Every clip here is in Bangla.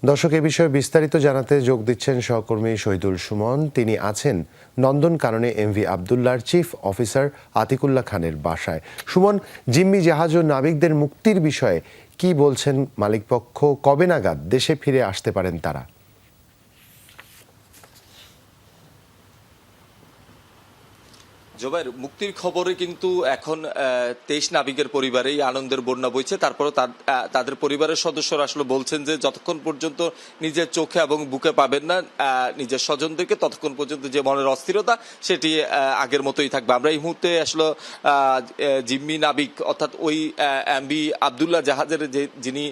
দর্শক, এ বিষয়ে বিস্তারিত জানাতে যোগ দিচ্ছেন সহকর্মী শহীদুল সুমন। তিনি আছেন নন্দনকাননে এমভি আবদুল্লাহর চিফ অফিসার আতিকুল্লাহ খানের বাসায়। সুমন, জিম্মি জাহাজ ও নাবিকদের মুক্তির বিষয়ে কি বলছেন মালিকপক্ষ? কবে নাগাদ দেশে ফিরে আসতে পারেন তারা? জোবাইর, মুক্তির খবরে কিন্তু এখন 23 নাবিকের পরিবারেই আনন্দের বন্যা বইছে। তারপরে তাদের পরিবারের সদস্যরা আসলে বলছেন যে যতক্ষণ পর্যন্ত নিজের চোখে এবং বুকে পাবেন না নিজের স্বজনদেরকে, ততক্ষণ পর্যন্ত যে মনের অস্থিরতা সেটি আগের মতোই থাকবে। আমরা এই মুহূর্তে আসলে জিম্মি নাবিক অর্থাৎ ওই এমভি আবদুল্লাহ জাহাজের যিনি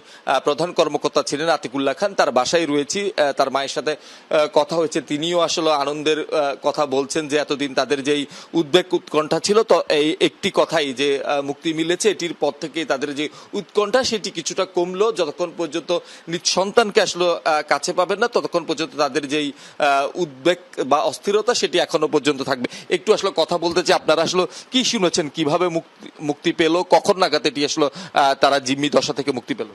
প্রধান কর্মকর্তা ছিলেন আতিকুল্লাহ খান, তার বাসায় রয়েছি। তার মায়ের সাথে কথা হয়েছে, তিনিও আসলে আনন্দের কথা বলছেন যে এতদিন তাদের যেই উদ্বেগ উৎকণ্ঠা ছিল, তো এই একটি কথাই যে মুক্তি মিলেছে, এটির পর থেকে তাদের যে উৎকণ্ঠা সেটি কিছুটা কমলো। যতক্ষণ পর্যন্ত নিজ সন্তানকে আসলে কাছে পাবেন না ততক্ষণ পর্যন্ত তাদের যেই উদ্বেগ বা অস্থিরতা সেটি এখনো পর্যন্ত থাকবে। একটু আসলে কথা বলতে চাই, আপনারা আসলে কি শুনেছেন, কিভাবে মুক্তি পেল, কখন নাগাদ এটি আসলে তারা জিম্মি দশা থেকে মুক্তি পেল?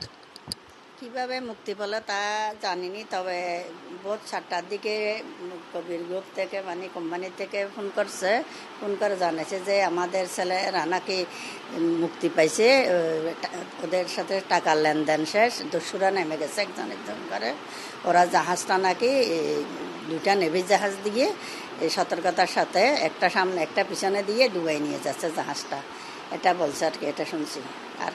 কিভাবে মুক্তি পেল তা জানিনি, তবে ভোর 7টার দিকে কবির গ্রুপ থেকে মানে কোম্পানি থেকে ফোন করে জানাইছে যে আমাদের ছেলেরা নাকি মুক্তি পাইছে, ওদের সাথে টাকার লেনদেন শেষ, দস্যুরা নেমে গেছে একজন করে। ওরা জাহাজটা নাকি 2টা নেভি জাহাজ দিয়ে সতর্কতার সাথে একটা সামনে একটা পিছনে দিয়ে ডুবাই নিয়ে যাচ্ছে জাহাজটা, এটা বলছে আর কি, এটা শুনছি। আর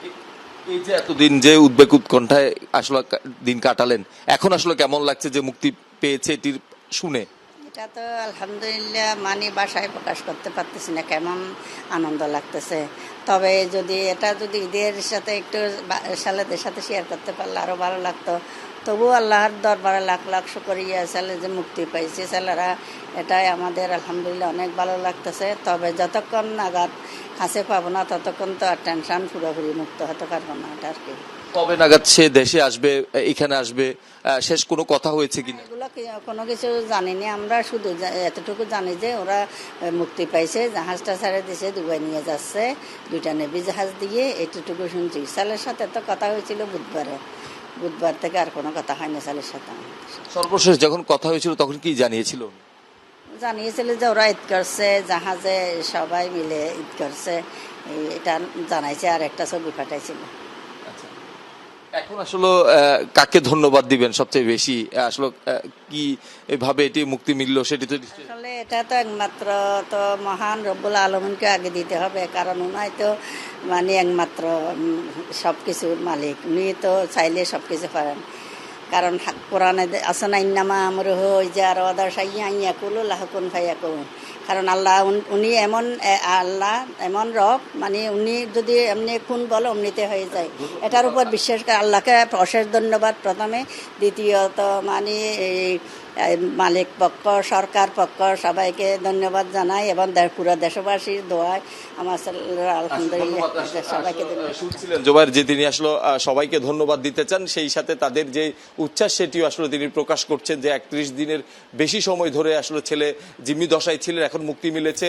এই যে এতদিন যে উদ্বেগ উৎকণ্ঠায় আসলে দিন কাটালেন, এখন আসলে কেমন লাগছে যে মুক্তি পেয়েছে এটির শুনে? এটা তো আলহামদুলিল্লাহ মানে বাসায় প্রকাশ করতে পারতেছি না, কেমন আনন্দ লাগতেছে। তবে এটা যদি ঈদের সাথে একটু ছেলেদের সাথে শেয়ার করতে পারলে আরও ভালো লাগতো। তবুও আল্লাহর দরবারে লাখ লাখ শুকরিয়া, ছেলে যে মুক্তি পাইছে ছেলেরা, এটাই আমাদের আলহামদুলিল্লাহ অনেক ভালো লাগতেছে। তবে যতক্ষণ নাগাদ কাছে পাবো না ততক্ষণ তো আর টেনশন পুরোপুরি মুক্ত হতে পারবো না, এটা আর কি। কবে নাগাদ সে দেশে আসবে, এখানে আসবে, শেষ কোনো কথা হয়েছে কিনা? এগুলো কোনো কিছু জানিনি আমরা, শুধু এতটুকু জানি যে ওরা মুক্তি পাইছে, জাহাজটা ছেড়ে দিয়েছে, দুবাই নিয়ে যাচ্ছে 2টা নেভি জাহাজ দিয়ে, এতটুকু শুনছি। ছেলের সাথে তো কথা হয়েছিল বুধবার থেকে আর কোনো কথা হয়নি ছেলের সাথে। সর্বশেষ যখন কথা হয়েছিল তখন কি জানিয়েছিল? জানিয়েছিল যে ওরা ঈদ করছে, জাহাজে সবাই মিলে ঈদ করছে, এটা জানাইছে, আর একটা ছবি পাঠাইছিল। এখন আসলে কাকে ধন্যবাদ দিবেন সবচেয়ে বেশি? আসলে কি এভাবে এটি মুক্তি মিলল সেটি তো আসলে এটা তো একমাত্র তো মহান রব্বুল আলমিনকে আগে দিতে হবে, কারণ উনাই তো মানে একমাত্র সবকিছুর মালিক, উনি তো চাইলে সবকিছু পারেন। কারণ কোরআনে আছে না, ইন্নামা আমরুহু ইযা আরাদা শাইআন ইয়াকুলু লাহু কুন ফায়াকুন। কারণ আল্লাহ উনি আল্লাহ এমন রব, মানে উনি যদি এমনি খুন বলে অমনিতে হয়ে যায়। এটার উপর বিশ্বাস করে আল্লাহকে অশেষ ধন্যবাদ প্রথমে। দ্বিতীয়ত মানে মালিক পক্ষ, সরকার পক্ষ সবাইকে ধন্যবাদ জানাই, এবং পুরো দেশবাসীর দোয়ায় আমার আলহামদুলিল্লাহ সবাইকে শুনছিলেন জোবাইর যে তিনি আসলে সবাইকে ধন্যবাদ দিতে চান, সেই সাথে তাদের যে উচ্ছ্বাস সেটিও আসলে তিনি প্রকাশ করছেন যে 31 দিনের বেশি সময় ধরে আসলে ছেলে জিম্মি দশায় ছিলেন, এখন মুক্তি মিলেছে।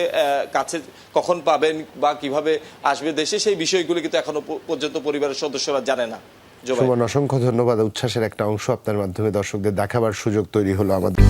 কাছে কখন পাবেন বা কিভাবে আসবে দেশে সেই বিষয়গুলো কিন্তু এখনো পর্যন্ত পরিবারের সদস্যরা জানে না। সুমন, অসংখ্য ধন্যবাদ। উচ্ছ্বাসের একটা অংশ আপনার মাধ্যমে দর্শকদের দেখাবার সুযোগ তৈরি হলো আমাদের।